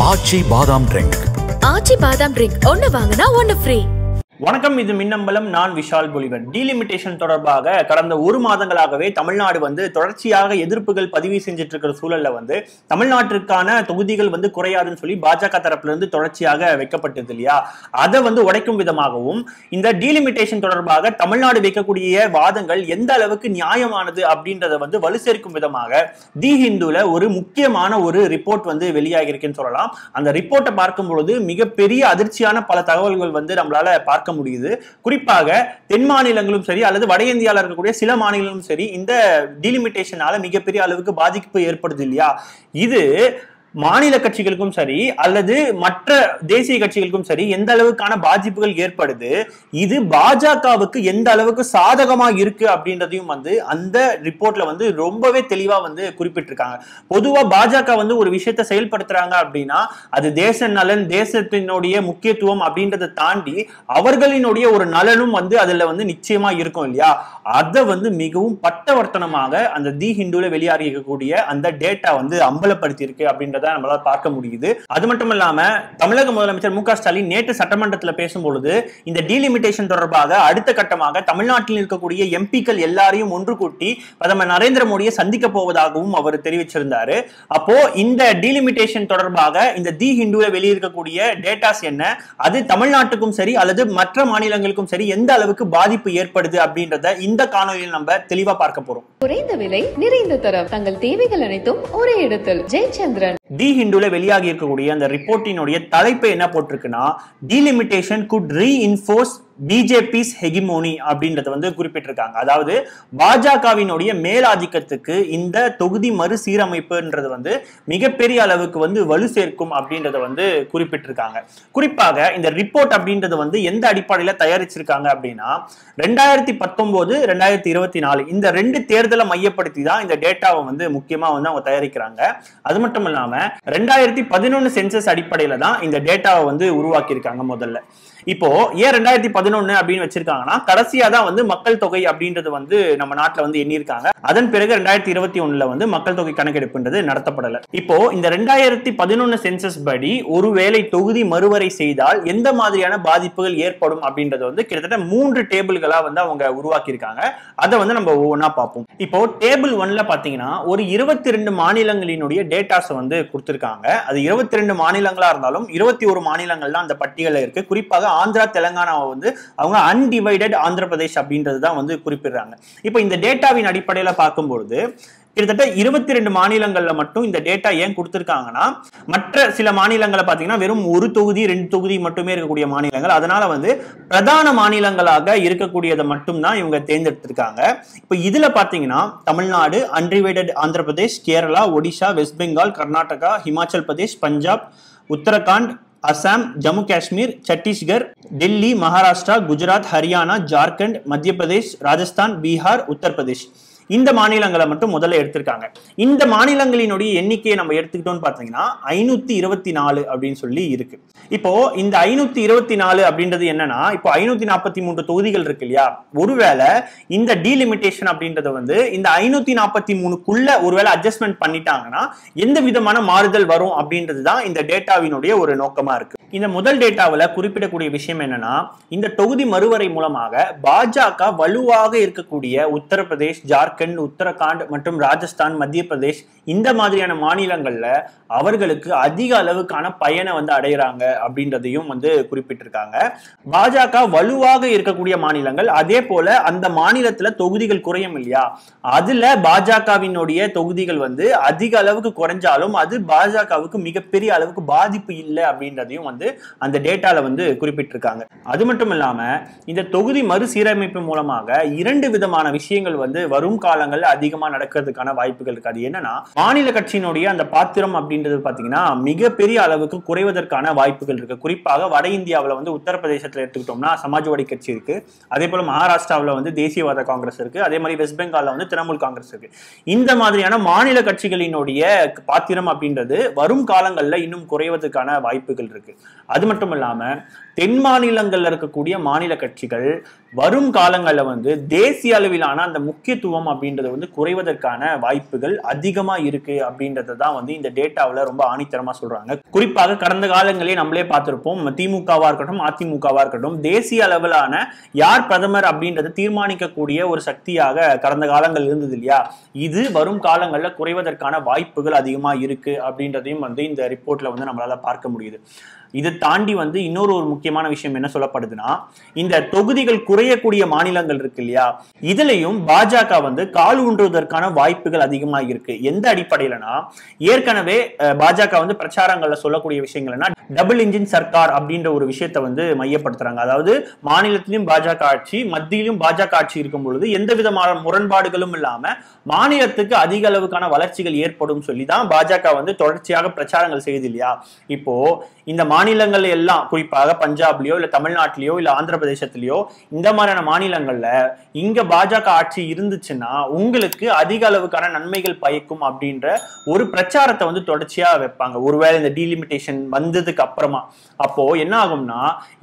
ஆச்சி பாதாம் ட்ரிங்க். ஆச்சி பாதாம் ட்ரிங்க் ஒன்னு வாங்குனா ஒன்னு ஃப்ரீ. வணக்கம், இது மின்னம்பலம். நான் விஷால் பொலிவர். டீலிமிட்டேஷன் தொடர்பாக கடந்த ஒரு மாதங்களாகவே தமிழ்நாடு தொடர்ச்சியாக எதிர்ப்புகள் பதிவு செஞ்சுட்டு இருக்கிற சூழல்ல தமிழ்நாட்டிற்கான தொகுதிகள் குறையாதுன்னு சொல்லி பாஜக தரப்புல இருந்து தொடர்ச்சியாக வைக்கப்பட்டது இல்லையா? அதை உடைக்கும் விதமாகவும் இந்த டீலிமிட்டேஷன் தொடர்பாக தமிழ்நாடு வைக்கக்கூடிய வாதங்கள் எந்த அளவுக்கு நியாயமானது அப்படின்றத வலு சேர்க்கும் விதமாக தி ஹிந்துல ஒரு முக்கியமான ஒரு ரிப்போர்ட் வெளியாகி இருக்குன்னு சொல்லலாம். அந்த ரிப்போர்ட்டை பார்க்கும் பொழுது மிகப்பெரிய அதிர்ச்சியான பல தகவல்கள் நம்மளால பார்க்க முடியுது. குறிப்பாக தென் மாநிலங்களும் சரி அல்லது வட இந்தியாவில் இருக்கக்கூடிய சில மாநிலங்களும் சரி இந்த டீலிமிட்டேஷனால மிகப்பெரிய அளவுக்கு பாதிப்பு ஏற்படுது இல்லையா? இது மாநில கட்சிகளுக்கும் சரி அல்லது மற்ற தேசிய கட்சிகளுக்கும் சரி எந்த அளவுக்கான பாதிப்புகள் ஏற்படுது, இது பாஜகவுக்கு எந்த அளவுக்கு சாதகமா இருக்கு அப்படின்றதையும் அந்த ரிப்போர்ட்ல ரொம்பவே தெளிவா குறிப்பிட்டிருக்காங்க. பொதுவா பாஜக ஒரு விஷயத்தை செயல்படுத்துறாங்க அப்படின்னா அது தேச நலன், தேசத்தினுடைய முக்கியத்துவம் அப்படின்றத தாண்டி அவர்களினுடைய ஒரு நலனும் அதுல நிச்சயமா இருக்கும் இல்லையா? அதை மிகவும் பட்டவர்த்தனமாக அந்த தி ஹிந்துல வெளியாகி இருக்கக்கூடிய அந்த டேட்டா அம்பலப்படுத்தி இருக்கு அப்படின்றத நம்மளால பார்க்க முடியுது. அது மட்டும் இல்லாம தமிழக முதலமைச்சர் மு க ஸ்டாலின் நேற்று சட்டமன்றத்தில் பேசும்பொழுது இந்த டீலிமிட்டேஷன் தொடர்பாக அடுத்த கட்டமாக தமிழ்நாட்டில் இருக்கக்கூடிய எம்பிக்கள் எல்லாரையும் ஒன்று கூட்டி பிரதமர் நரேந்திர மோடியை சந்திக்க போவதாகவும் அவர் தெரிவிச்சிருந்தாரு. அப்போ இந்த டீலிமிட்டேஷன் தொடர்பாக இந்த தி ஹிந்துல வெளியிருக்கக்கூடிய டேட்டாஸ் என்ன, அது தமிழ்நாட்டுக்கும் சரி அல்லது மற்ற மாநிலங்களுக்கும் சரி எந்த அளவுக்கு பாதிப்பு ஏற்படுது அப்படின்றத இந்த காணொலியில் நம்ம தெளிவா பார்க்க போறோம். குறைந்த விலை, நிறைந்த தரம், தங்கள் தேவைகள் அனைத்தும் ஒரே இடத்தில். ஜெயச்சந்திரன். தி ஹிந்துல வெளியாகி இருக்கக்கூடிய அந்த ரிப்போர்ட்டினுடைய தலைப்பு என்ன போட்டிருக்குன்னா, டீலிமிட்டேஷன் குட் ரீஇன்ஃபோர்ஸ் பிஜேபிஸ் ஹெகிமோனி அப்படின்றத குறிப்பிட்டிருக்காங்க. அதாவது பாஜகவினுடைய மேலாதிக்கத்துக்கு இந்த தொகுதி மறுசீரமைப்புன்றது மிகப்பெரிய அளவுக்கு வலு சேர்க்கும் அப்படின்றத குறிப்பிட்டிருக்காங்க. குறிப்பாக இந்த ரிப்போர்ட் அப்படின்றது எந்த அடிப்படையில தயாரிச்சிருக்காங்க அப்படின்னா 2019, 2024 இந்த ரெண்டு தேர்தலை மையப்படுத்தி தான் இந்த டேட்டாவை முக்கியமா அவங்க தயாரிக்கிறாங்க. அது மட்டும் இல்லாம 2011 சென்சஸ் அடிப்படையில தான் இந்த டேட்டாவை உருவாக்கி இருக்காங்க. முதல்ல இப்போ ஏன் 2011 அப்படின்னு வச்சிருக்காங்கன்னா, கடைசியா தான் மக்கள் தொகை அப்படின்றது நம்ம நாட்டுல எண்ணிருக்காங்க. அதன் பிறகு 2021 மக்கள் தொகை கணக்கெடுப்புன்றது நடத்தப்படல. இப்போ இந்த 2011 சென்சஸ் படி ஒருவேளை தொகுதி மறுவரை செய்தால் எந்த மாதிரியான பாதிப்புகள் ஏற்படும் அப்படின்றது கிட்டத்தட்ட 3 டேபிள்களா அவங்க உருவாக்கி இருக்காங்க. அதை நம்ம ஒவ்வொன்றா பார்ப்போம். இப்போ டேபிள் 1ல பாத்தீங்கன்னா ஒரு 22 மாநிலங்களினுடைய டேட்டாஸ் கொடுத்திருக்காங்க. அது 22 மாநிலங்களா இருந்தாலும் 21 மாநிலங்கள் தான் அந்த பட்டியல இருக்கு. குறிப்பாக ஆந்திரா, தெலங்கானாவை அவங்க அன்டிவைடட் ஆந்திர பிரதேஷ் அப்படின்றது தான் குறிப்பிடுறாங்க. இப்போ இந்த டேட்டாவின் அடிப்படையில பார்க்கும்போது கிட்டத்தட்ட 22 மாநிலங்கள்ல மட்டும் இந்த டேட்டா ஏன் கொடுத்திருக்காங்கன்னா, மற்ற சில மாநிலங்களை பாத்தீங்கன்னா வெறும் ஒரு தொகுதி 2 தொகுதி மட்டுமே இருக்கக்கூடிய மாநிலங்கள். அதனால பிரதான மாநிலங்களாக இருக்கக்கூடியதை மட்டும் தான் இவங்க தேர்ந்தெடுத்திருக்காங்க. இப்ப இதுல பாத்தீங்கன்னா தமிழ்நாடு, அன்டிவைடட் ஆந்திர பிரதேஷ், கேரளா, ஒடிஷா, வெஸ்ட் பெங்கால், கர்நாடகா, ஹிமாச்சல் பிரதேஷ், பஞ்சாப், உத்தரகாண்ட், அசாம், ஜம்மு காஷ்மீர், சத்தீஸ்கர், டெல்லி, மகாராஷ்டிரா, குஜராத், ஹரியானா, ஜார்க்கண்ட், மத்திய பிரதேஷ், ராஜஸ்தான், பீகார், உத்தரப்பிரதேஷ் இந்த மாநிலங்களை மட்டும் முதல்ல எடுத்திருக்காங்க. இந்த மாநிலங்களினுடைய எண்ணிக்கையை நம்ம எடுத்துக்கிட்டோம்னு பாத்தீங்கன்னா 524 அப்படின்னு சொல்லி இருக்கு. இப்போ இந்த 524 அப்படின்றது என்னன்னா, இப்போ 543 தொகுதிகள் இருக்கு இல்லையா? ஒருவேளை இந்த டீலிமிட்டேஷன் அப்படின்றது இந்த 543க்குள்ள ஒருவேளை அட்ஜஸ்ட்மெண்ட் பண்ணிட்டாங்கன்னா எந்த விதமான மாறுதல் வரும் அப்படின்றதுதான் இந்த டேட்டாவினுடைய ஒரு நோக்கமா இருக்கு. இந்த முதல் டேட்டாவில் குறிப்பிடக்கூடிய விஷயம் என்னன்னா, இந்த தொகுதி மறுவரை மூலமாக பாஜக வலுவாக இருக்கக்கூடிய உத்தரப்பிரதேஷ், ஜார்க்கண்ட், உத்தரகாண்ட் மற்றும் ராஜஸ்தான், மத்திய பிரதேஷ் இந்த மாதிரியான மாநிலங்கள்ல அவர்களுக்கு அதிக அளவுக்கான பயனை அடைகிறாங்க அப்படின்றதையும் குறிப்பிட்டிருக்காங்க. பாஜக வலுவாக இருக்கக்கூடிய மாநிலங்கள், அதே போல அந்த மாநிலத்துல தொகுதிகள் குறையும் இல்லையா? அதுல பாஜகவினுடைய தொகுதிகள் அதிக அளவுக்கு குறைஞ்சாலும் அது பாஜகவுக்கு மிகப்பெரிய அளவுக்கு பாதிப்பு இல்லை அப்படின்றதையும் அந்த டேட்டால குறிப்பிட்டிருக்காங்க. அது மட்டும் இல்லாம இந்த தொகுதி மறுசீரமைப்பு மூலமாக 2 விதமான விஷயங்கள் வரும் காலங்கள்ல அதிகமா நடக்கிறதுக்கான வாய்ப்புகள் இருக்கு. அது என்னன்னா, மாநில கட்சியினுடைய அந்த பாத்திரம் அப்படின்றது பாத்தீங்கன்னா மிகப்பெரிய அளவுக்கு குறைவதற்கான வாய்ப்புகள் இருக்கு. குறிப்பாக வட இந்தியாவில் உத்தரப்பிரதேசத்துல எடுத்துக்கிட்டோம்னா சமாஜ்வாடி கட்சி இருக்கு. அதே போல மகாராஷ்டிராவில் தேசியவாத காங்கிரஸ் இருக்கு. அதே மாதிரி வெஸ்ட் பெங்கால்ல திரிணாமுல் காங்கிரஸ் இருக்கு. இந்த மாதிரியான மாநில கட்சிகளினுடைய பாத்திரம் அப்படின்றது வரும் காலங்கள்ல இன்னும் குறைவதற்கான வாய்ப்புகள் இருக்கு. அது மட்டும் இல்லாம தென் மாநிலங்கள்ல இருக்கக்கூடிய மாநில கட்சிகள் வரும் காலங்களில் வந்து தேசிய அளவிலான அந்த முக்கியத்துவம் அப்படின்றது வந்து குறைவதற்கான வாய்ப்புகள் அதிகமா இருக்கு அப்படின்றத தான் வந்து இந்த டேட்டாவில் ரொம்ப ஆணித்தரமா சொல்றாங்க. குறிப்பாக கடந்த காலங்களே நம்மளே பார்த்திருப்போம், திமுகவா இருக்கட்டும் அதிமுகவா இருக்கட்டும், தேசிய அளவிலான யார் பிரதமர் அப்படின்றத தீர்மானிக்கக்கூடிய ஒரு சக்தியாக கடந்த காலங்கள் இருந்தது இல்லையா, இது வரும் காலங்களில் குறைவதற்கான வாய்ப்புகள் அதிகமா இருக்கு அப்படின்றதையும் வந்து இந்த ரிப்போர்ட்ல வந்து நம்மளால பார்க்க முடியுது. இதை தாண்டி வந்து இன்னொரு முக்கியமான விஷயம் என்ன சொல்லப்படுதுன்னா, இந்த தொகுதிகள் குறையக்கூடிய மாநிலங்கள் இருக்கு இல்லையா, இதுலயும் பாஜக வந்து கால் ஊன்றுவதற்கான வாய்ப்புகள் அதிகமா இருக்கு. எந்த அடிப்படையிலனா, ஏற்கனவே பாஜக வந்து பிரச்சாரங்கள்ல சொல்லக்கூடிய விஷயங்கள்னா டபுள் இன்ஜின் சர்க்கார் அப்படின்ற ஒரு விஷயத்தை வந்து மையப்படுத்துறாங்க. அதாவது மாநிலத்திலும் பாஜக ஆட்சி, மத்தியிலும் பாஜக ஆட்சி இருக்கும் பொழுது எந்த விதமான முரண்பாடுகளும் இல்லாம மாநிலத்துக்கு அதிக அளவுக்கான வளர்ச்சிகள் ஏற்படும் சொல்லிதான் பாஜக வந்து தொடர்ச்சியாக பிரச்சாரங்கள் செய்யுது இல்லையா. இப்போ இந்த மாநிலங்கள் எல்லாம், குறிப்பாக பஞ்சாப்லயோ இல்ல தமிழ்நாட்டிலயோ இல்ல ஆந்திர பிரதேசத்திலயோ இந்த மாதிரியான மாநிலங்கள்ல இங்க பாஜக ஆட்சி இருந்துச்சுன்னா உங்களுக்கு அதிக அளவுக்கான நன்மைகள் பயக்கும் அப்படின்ற ஒரு பிரச்சாரத்தை வந்து தொடர்ச்சியா வைப்பாங்க. ஒருவேளை இந்த டீலிமிட்டேஷன் வந்ததுக்கு அப்புறமா அப்போ என்ன ஆகும்னா,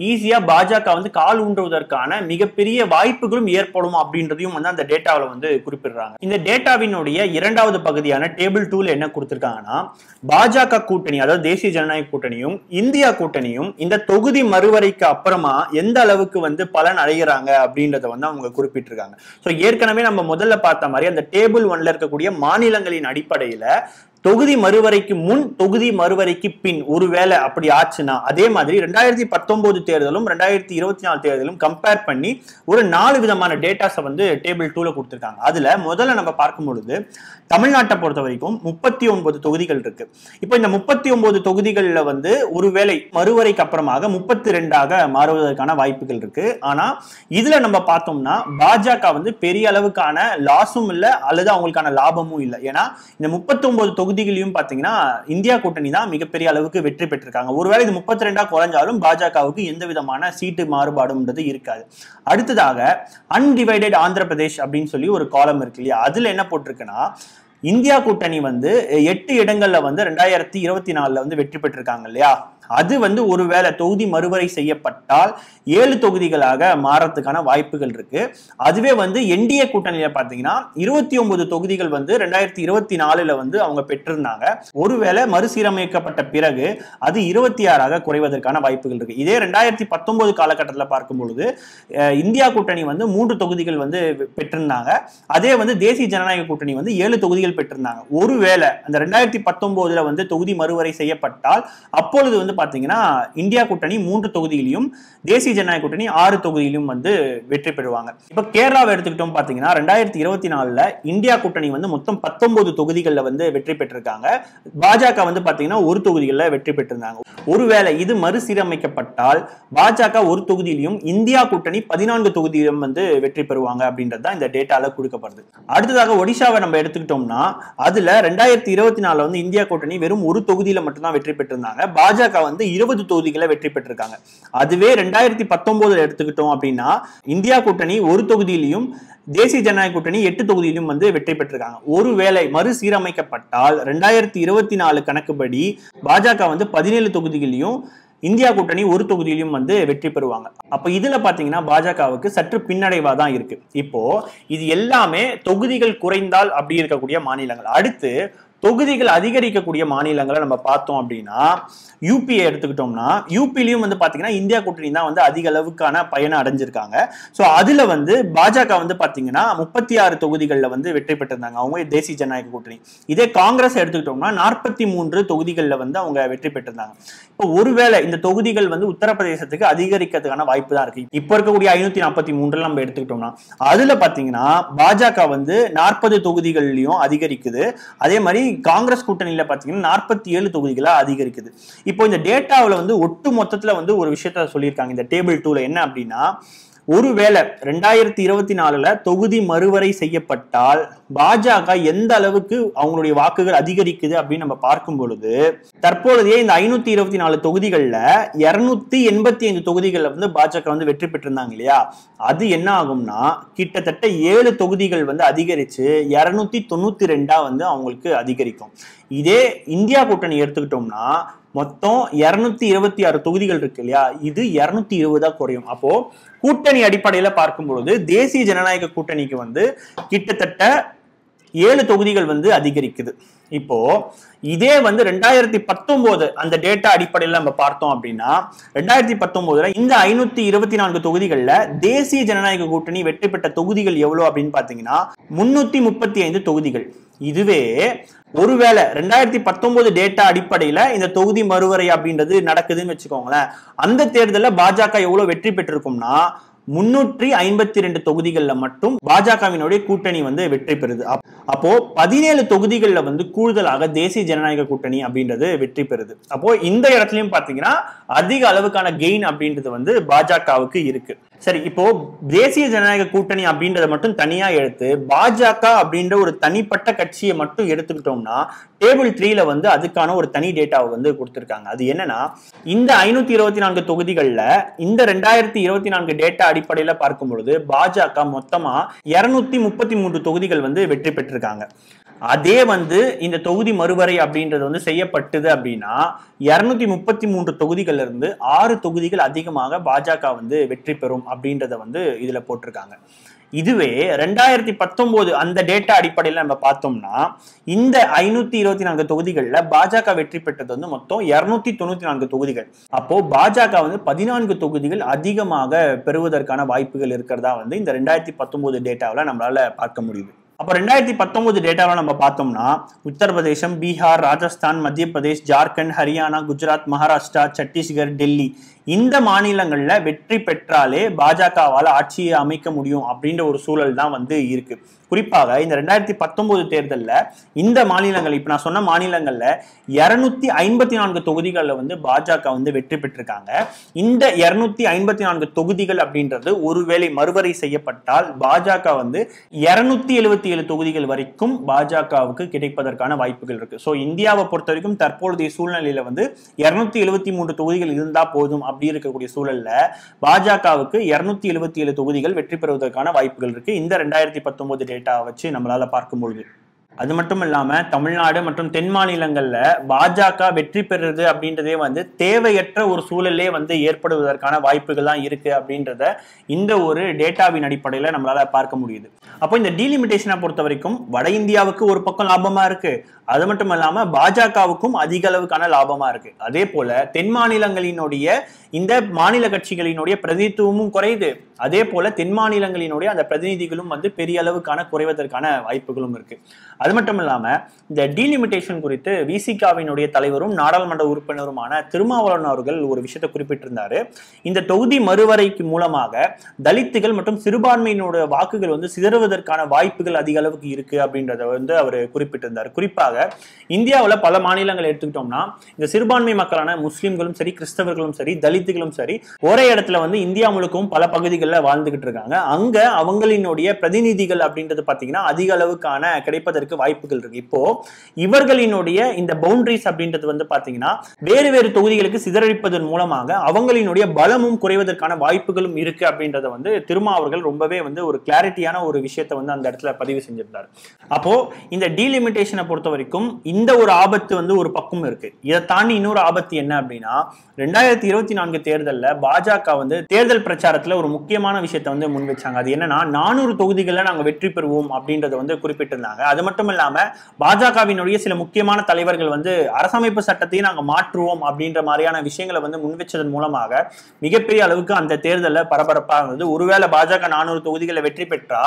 ஈஸியா பாஜக வந்து கால் ஊன்றுவதற்கான மிகப்பெரிய வாய்ப்புகளும் ஏற்படும் அப்படின்றதையும் வந்து அந்த டேட்டாவில் வந்து குறிப்பிடுறாங்க. இந்த டேட்டாவினுடைய இரண்டாவது பகுதியான டேபிள் 2ல என்ன கொடுத்திருக்காங்கன்னா, பாஜக கூட்டணி, அதாவது தேசிய ஜனநாயக கூட்டணியும் இந்தியா கூட்டணியும் இந்த தொகுதி மறுவரைக்கு அப்புறமா எந்த அளவுக்கு வந்து பலன் அடைகிறாங்க அப்படின்றத வந்து அவங்க குறிப்பிட்டிருக்காங்க. ஸோ ஏற்கனவே நம்ம முதல்ல பார்த்த மாதிரி அந்த டேபிள் 1ல இருக்கக்கூடிய மாநிலங்களின் அடிப்படையில தொகுதி மறுவரைக்கு முன் தொகுதி மறுவரைக்கு பின் ஒருவேளை அப்படி ஆச்சுன்னா, அதே மாதிரி 2019 தேர்தலும் 2024 தேர்தலும் கம்பேர் பண்ணி ஒரு 4 விதமான டேட்டாஸை வந்து டேபிள் 2ல கொடுத்திருக்காங்க. அதுல முதல்ல நம்ம பார்க்கும் பொழுது தமிழ்நாட்டை பொறுத்த வரைக்கும் 39 தொகுதிகள் இருக்கு. இப்போ இந்த 39 தொகுதிகளில் வந்து ஒருவேளை மறுவரைக்கு அப்புறமாக 32ஆக மாறுவதற்கான வாய்ப்புகள் இருக்கு. ஆனா இதுல நம்ம பார்த்தோம்னா பாஜக வந்து பெரிய அளவுக்கான லாஸும் இல்லை அல்லது அவங்களுக்கான லாபமும் இல்லை. ஏன்னா இந்த 39 தொகுதிகளையும் பாத்தீங்கன்னா இந்தியா கூட்டணி தான் மிகப்பெரிய அளவுக்கு வெற்றி பெற்றிருக்காங்க. ஒருவேளை இது 32ஆ குறைஞ்சாலும் பாஜகவுக்கு எந்த விதமான சீட்டு மாறுபாடுன்றது இருக்காது. அடுத்ததாக அன்டிவைடட் ஆந்திர பிரதேஷ் அப்படின்னு சொல்லி ஒரு காலம் இருக்கு இல்லையா, அதுல என்ன போட்டிருக்குன்னா, இந்தியா கூட்டணி வந்து 8 இடங்கள்ல வந்து 2024 வந்து வெற்றி பெற்றிருக்காங்க இல்லையா, அது வந்து ஒருவேளை தொகுதி மறுவரை செய்யப்பட்டால் 7 தொகுதிகளாக மாறத்துக்கான வாய்ப்புகள் இருக்கு. அதுவே வந்து என்டிஏ கூட்டணியில பாத்தீங்கன்னா 29 தொகுதிகள் வந்து 2024 வந்து அவங்க பெற்றிருந்தாங்க. ஒருவேளை மறுசீரமைக்கப்பட்ட பிறகு அது 26ஆக குறைவதற்கான வாய்ப்புகள் இருக்கு. இதே 2019 காலகட்டத்தில் பார்க்கும் பொழுது இந்தியா கூட்டணி வந்து 3 தொகுதிகள் வந்து பெற்றிருந்தாங்க. அதே வந்து தேசிய ஜனநாயக கூட்டணி வந்து 7 தொகுதிகள் பெற்றிருந்தாங்க. ஒருவேளை அந்த 2019 வந்து தொகுதி மறுவரை செய்யப்பட்டால் அப்பொழுது வந்து பாத்தீங்கன்னா இந்தியா கூட்டணி 3 தொகுதியிலும் தேசிய ஜனநாயக கூட்டணி 6 தொகுதியிலும் வந்து வெற்றி பெறுவாங்க. இப்ப கேரளாவை எடுத்துக்கிட்டோம் பாத்தீங்கன்னா 2024 இந்தியா கூட்டணி வந்து மொத்தம் 19 தொகுதிகளில் வந்து வெற்றி பெற்றிருக்காங்க. பாஜக வந்து பாத்தீங்கன்னா 1 தொகுதிகளில் வெற்றி பெற்றிருந்தாங்க. ஒருவேளை இது மறுசீரமைக்கப்பட்டால் பாஜக 1 தொகுதியிலும் இந்தியா கூட்டணி 14 தொகுதியிலும் வந்து வெற்றி பெறுவாங்க அப்படின்றது தான் இந்த டேட்டால கொடுக்கப்படுது. அடுத்ததாக ஒடிஷாவை நம்ம எடுத்துக்கிட்டோம்னா அதுல 2024 வந்து இந்தியா கூட்டணி வெறும் 1 தொகுதியில மட்டும்தான் வெற்றி பெற்றிருந்தாங்க. பாஜக வந்து 20 தொகுதிகளை வெற்றி பெற்றிருக்காங்க. அதுவே 2019 எடுத்துக்கிட்டோம் அப்படின்னா இந்தியா கூட்டணி 1 தொகுதியிலையும் தேசிய ஜனநாயக கூட்டணி 8 தொகுதியிலும் வந்து வெற்றி பெற்றிருக்காங்க. ஒருவேளை மறுசீரமைக்கப்பட்டால் 2024 கணக்குப்படி பாஜக வந்து 17 தொகுதிகளிலும் இந்தியா கூட்டணி 1 தொகுதியிலும் வந்து வெற்றி பெறுவாங்க. அப்ப இதுல பாத்தீங்கன்னா பாஜகவுக்கு சற்று பின்னடைவா தான் இருக்கு. இப்போ இது எல்லாமே தொகுதிகள் குறைந்தால் அப்படி இருக்கக்கூடிய மாநிலங்கள். அடுத்து தொகுதிகள் அதிகரிக்கக்கூடிய மாநிலங்களை நம்ம பார்த்தோம் அப்படின்னா யூபியை எடுத்துக்கிட்டோம்னா யூபிலையும் வந்து பாத்தீங்கன்னா இந்தியா கூட்டணி தான் வந்து அதிக அளவுக்கான பயனை அடைஞ்சிருக்காங்க. ஸோ அதுல வந்து பாஜக வந்து பாத்தீங்கன்னா 36 தொகுதிகளில் வந்து வெற்றி பெற்றிருந்தாங்க அவங்க தேசிய ஜனநாயக கூட்டணி. இதே காங்கிரஸ் எடுத்துக்கிட்டோம்னா 43 தொகுதிகளில் வந்து அவங்க வெற்றி பெற்றிருந்தாங்க. இப்போ ஒருவேளை இந்த தொகுதிகள் வந்து உத்தரப்பிரதேசத்துக்கு அதிகரிக்கிறதுக்கான வாய்ப்பு தான் இருக்கு. இப்போ இருக்கக்கூடிய 543 நம்ம எடுத்துக்கிட்டோம்னா அதுல பாத்தீங்கன்னா பாஜக வந்து 40 தொகுதிகள்லயும் அதிகரிக்குது. அதே மாதிரி காங்கிரஸ் கூட்டணியில பாத்தீங்கன்னா 47 தொகுதிகளா அதிகரிக்குது. இப்போ இந்த டேட்டாவில் வந்து ஒட்டு மொத்தத்துல வந்து ஒரு விஷயத்த சொல்லியிருக்காங்க இந்த டேபிள் 2ல. என்ன அப்படின்னா, ஒருவேளை 2024 தொகுதி மறுவரை செய்யப்பட்டால் பாஜக எந்த அளவுக்கு அவங்களுடைய வாக்குகள் அதிகரிக்குது அப்படின்னு நம்ம பார்க்கும் பொழுது தற்பொழுதே இந்த 524 தொகுதிகள்ல 285 தொகுதிகள்ல வந்து பாஜக வந்து வெற்றி பெற்றிருந்தாங்க இல்லையா, அது என்ன ஆகும்னா கிட்டத்தட்ட 7 தொகுதிகள் வந்து அதிகரிச்சு 292 வந்து அவங்களுக்கு அதிகரிக்கும். இதே இந்தியா கூட்டணி எடுத்துக்கிட்டோம்னா மொத்தம் 226 தொகுதிகள் இருக்கு இல்லையா, இது 220 குறையும். அப்போ கூட்டணி அடிப்படையில பார்க்கும்பொழுது தேசிய ஜனநாயக கூட்டணிக்கு வந்து கிட்டத்தட்ட 7 தொகுதிகள் வந்து அதிகரிக்குது. இப்போ இதே வந்து 2019 அந்த டேட்டா அடிப்படையில் நம்ம பார்த்தோம் அப்படின்னா 2019 இந்த 524 தொகுதிகள்ல தேசிய ஜனநாயக கூட்டணி வெற்றி பெற்ற தொகுதிகள் எவ்வளவு அப்படின்னு பாத்தீங்கன்னா 335 தொகுதிகள். இதுவே ஒருவேளை 2019 டேட்டா அடிப்படையில இந்த தொகுதி மறுவரை அப்படின்றது நடக்குதுன்னு வச்சுக்கோங்களேன், அந்த தேர்தலில் பாஜக எவ்வளவு வெற்றி பெற்றிருக்கும்னா 352 தொகுதிகள்ல மட்டும் பாஜகவினுடைய கூட்டணி வந்து வெற்றி பெறுது. அப்போ 17 தொகுதிகள்ல வந்து கூடுதலாக தேசிய ஜனநாயக கூட்டணி அப்படின்றது வெற்றி பெறுது. அப்போ இந்த இடத்துலயும் பாத்தீங்கன்னா அதிக அளவுக்கான கெயின் அப்படின்றது வந்து பாஜகவுக்கு இருக்கு. சரி, இப்போ தேசிய ஜனநாயக கூட்டணி அப்படின்றத மட்டும் தனியா எடுத்து பாஜக அப்படின்ற ஒரு தனிப்பட்ட கட்சியை மட்டும் எடுத்துக்கிட்டோம்னா டேபிள் 3ல வந்து அதுக்கான ஒரு தனி டேட்டாவை வந்து கொடுத்திருக்காங்க. அது என்னன்னா, இந்த 524 தொகுதிகள்ல இந்த 2024 டேட்டா அடிப்படையில பார்க்கும் பொழுது பாஜக மொத்தமா 233 தொகுதிகள் வந்து வெற்றி பெற்றிருக்காங்க. அதே வந்து இந்த தொகுதி மறுவரை அப்படின்றது வந்து செய்யப்பட்டது அப்படின்னா 233 தொகுதிகள்ல இருந்து 6 தொகுதிகள் அதிகமாக பாஜக வந்து வெற்றி பெறும் அப்படின்றத வந்து இதுல போட்டிருக்காங்க. இதுவே 2019 அந்த டேட்டா அடிப்படையில் நம்ம பார்த்தோம்னா இந்த 524 தொகுதிகள்ல பாஜக வெற்றி பெற்றது வந்து மொத்தம் 294 தொகுதிகள். அப்போ பாஜக வந்து 14 தொகுதிகள் அதிகமாக பெறுவதற்கான வாய்ப்புகள் இருக்கிறதா வந்து இந்த 2019 டேட்டாவில் நம்மளால பார்க்க முடியுது. அப்போ 2019 டேட்டாவில் நம்ம பார்த்தோம்னா உத்தரப்பிரதேசம், பீகார், ராஜஸ்தான், மத்திய பிரதேஷ், ஜார்க்கண்ட், ஹரியானா, குஜராத், மகாராஷ்டிரா, சத்தீஸ்கர், டெல்லி இந்த மாநிலங்கள்ல வெற்றி பெற்றாலே பாஜகவால் ஆட்சியை அமைக்க முடியும் அப்படின்ற ஒரு சூழல் தான் வந்து இருக்கு. குறிப்பாக இந்த 2019 தேர்தலில் இந்த மாநிலங்கள், இப்ப நான் சொன்ன மாநிலங்கள்ல 254 தொகுதிகளில் வந்து பாஜக வந்து வெற்றி பெற்றிருக்காங்க. இந்த 254 தொகுதிகள் அப்படின்றது ஒருவேளை மறுவரை செய்யப்பட்டால் பாஜக வந்து 277 தொகுதிகள் வரைக்கும் பாஜகவுக்கு கிடைப்பதற்கான வாய்ப்புகள் இருக்கு. ஸோ இந்தியாவை பொறுத்த வரைக்கும் தற்பொழுதைய சூழ்நிலையில வந்து 273 தொகுதிகள் இருந்தா போதும் அப்படி இருக்கக்கூடிய சூழல்ல பாஜகவுக்கு 277 தொகுதிகள் வெற்றி பெறுவதற்கான வாய்ப்புகள் இருக்கு இந்த 2019 டேட்டா வச்சு நம்மளால பார்க்கும்பொழுது. அது மட்டும் இல்லாம தமிழ்நாடு மற்றும் தென் மாநிலங்கள்ல பாஜக வெற்றி பெறுறது அப்படின்றதே வந்து தேவையற்ற ஒரு சூழலே வந்து ஏற்படுவதற்கான வாய்ப்புகள் தான் இருக்கு அப்படின்றத இந்த ஒரு டேட்டாவின் அடிப்படையில நம்மளால பார்க்க முடியுது. அப்போ இந்த டீலிமிட்டேஷனை பொறுத்த வரைக்கும் வட இந்தியாவுக்கு ஒரு பக்கம் லாபமா இருக்கு, அது மட்டும் இல்லாம பாஜகவுக்கும் அதிக அளவுக்கான லாபமா இருக்கு. அதே போல தென் மாநிலங்களினுடைய இந்த மாநில கட்சிகளினுடைய பிரதிநிதித்துவமும் குறையுது, அதே போல தென் மாநிலங்களினுடைய அந்த பிரதிநிதிகளும் வந்து பெரிய அளவுக்கான குறைவதற்கான வாய்ப்புகளும் இருக்கு. அது மட்டும் இல்லாம இந்த டீலிமிட்டேஷன் குறித்து விசிகாவினுடைய தலைவரும் நாடாளுமன்ற உறுப்பினருமான திருமாவளவன் அவர்கள் ஒரு விஷயத்தை குறிப்பிட்டிருந்தாரு. இந்த தொகுதி மறுவரைக்கு மூலமாக தலித்துகள் மற்றும் சிறுபான்மையினுடைய வாக்குகள் வந்து சிதறுவதற்கான வாய்ப்புகள் அதிக அளவுக்கு இருக்கு அப்படின்றத வந்து அவர் குறிப்பிட்டிருந்தார். குறிப்பாக இந்தியாவில் பல மாநிலங்கள் எடுத்துக்கிட்டோம்னா இந்த சிறுபான்மை மக்களான முஸ்லிம்களும் சரி, கிறிஸ்தவர்களும் சரி, தலித்துகளும் சரி ஒரே இடத்துல வந்து இந்தியா முழுக்கவும் பல பகுதிகளில் வாழ்ந்துகிட்டு இருக்காங்க. அங்க அவங்களினுடைய பிரதிநிதிகள் அப்படின்றது பாத்தீங்கன்னா அதிக அளவுக்கான கிடைப்பதற்கு வாய்ப்புகள் இருக்கு. இப்போ இவர்களினுடைய இந்த பவுண்டரிஸ் அப்படின்றது வந்து பாத்தீங்கன்னா வேறு வேறு தொகுதிகளுக்கு சிதறடிப்பதன் மூலமாக அவங்களினுடைய பலமும் குறைவதற்கான வாய்ப்புகளும் இருக்கு அப்படின்றத வந்து திருமா அவர்கள் ரொம்பவே வந்து ஒரு கிளாரிட்டியான ஒரு விஷயத்தை வந்து அந்த இடத்துல பதிவு செஞ்சிருந்தார். அப்போ இந்த டீலிமிட்டேஷனை பொறுத்த வரைக்கும் இந்த ஒரு ஆபத்து வந்து ஒரு பக்கம் இருக்கு. இதை தாண்டி இன்னொரு ஆபத்து என்ன அப்படின்னா 2024 தேர்தலில் பாஜக வந்து தேர்தல் பிரச்சாரத்துல ஒரு முக்கியமான விஷயத்தை வந்து முன் வச்சாங்க. அது என்னன்னா 400 தொகுதிகளில் நாங்க வெற்றி பெறுவோம் அப்படின்றத வந்து குறிப்பிட்டிருந்தாங்க. அது மட்டும் இல்லாம பாஜகவினுடைய சில முக்கியமான தலைவர்கள் வந்து அரசமைப்பு சட்டத்தையும் நாங்க மாற்றுவோம் அப்படின்ற மாதிரியான விஷயங்களை வந்து முன்வச்சதன் மூலமாக மிகப்பெரிய அளவுக்கு அந்த தேர்தலில் பரபரப்பாக இருந்தது. ஒருவேளை பாஜக 400 தொகுதிகளை வெற்றி பெற்றா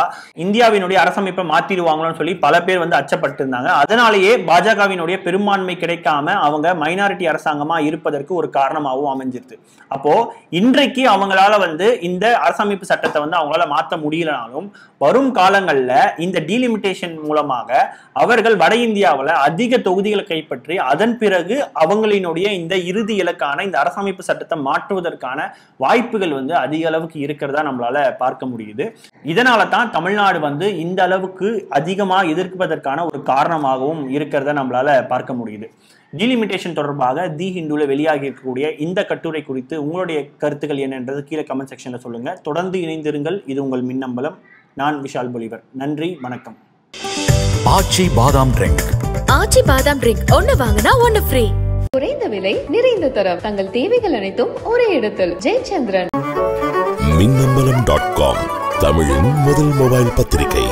இந்தியாவினுடைய அரசமைப்பை மாற்றிடுவாங்களோன்னு சொல்லி பல பேர் வந்து அச்சப்பட்டு இருந்தாங்க. அதனாலேயே பாஜகவினுடைய பெரும்பான்மை கிடைக்காம அவங்க மைனாரிட்டி அரசாங்கமா இருப்பதற்கு ஒரு காரணமாகவும் அமைஞ்சிருது. அப்போ இன்றைக்கு அவங்களால வந்து இந்த அரசமைப்பு சட்டத்தை வந்து அவங்களால மாற்ற முடியலனாலும் வரும் காலங்கள்ல இந்த டீலிமிட்டேஷன் மூலமாக அவர்கள் வட இந்தியாவில் அதிக தொகுதிகளை கைப்பற்றி அதன் பிறகு அவங்களினுடைய இந்த இறுதி இலக்கான இந்த அரசமைப்பு சட்டத்தை மாற்றுவதற்கான வாய்ப்புகள் வந்து அதிக அளவுக்கு இருக்கிறதா நம்மளால பார்க்க முடியுது. இதனால தான் தமிழ்நாடு வந்து இந்த அளவுக்கு அதிகமா எதிர்ப்பதற்கான ஒரு காரணமாகவும் இருக்கிறத நம்மளால பார்க்க முடியுது. டீலிமிட்டேஷன் தொடர்பாக தி ஹிந்துல வெளியாகி இருக்கக்கூடிய இந்த கட்டுரை குறித்து உங்களுடைய கருத்துக்கள் என்னன்றது கீழே கமெண்ட் செக்ஷன்ல சொல்லுங்க. தொடர்ந்து இணைந்திருங்கள். இது உங்கள் மின்னம்பலம். நான் விஷால் பொலிவர். நன்றி, வணக்கம். ஆச்சி பாதாம் ட்ரிங்க். ஆச்சி பாதாம் ட்ரிங்க் ஒன்னு வாங்கினா ஒன்னு ஃப்ரீ. குறைந்த விலை நிறைந்த தரம் தங்கள் தேவைகள் அனைத்தும் ஒரே இடத்தில். ஜெயச்சந்திரன். மின்னம்பலம்.com தமிழின் முதல் மொபைல் பத்திரிகை.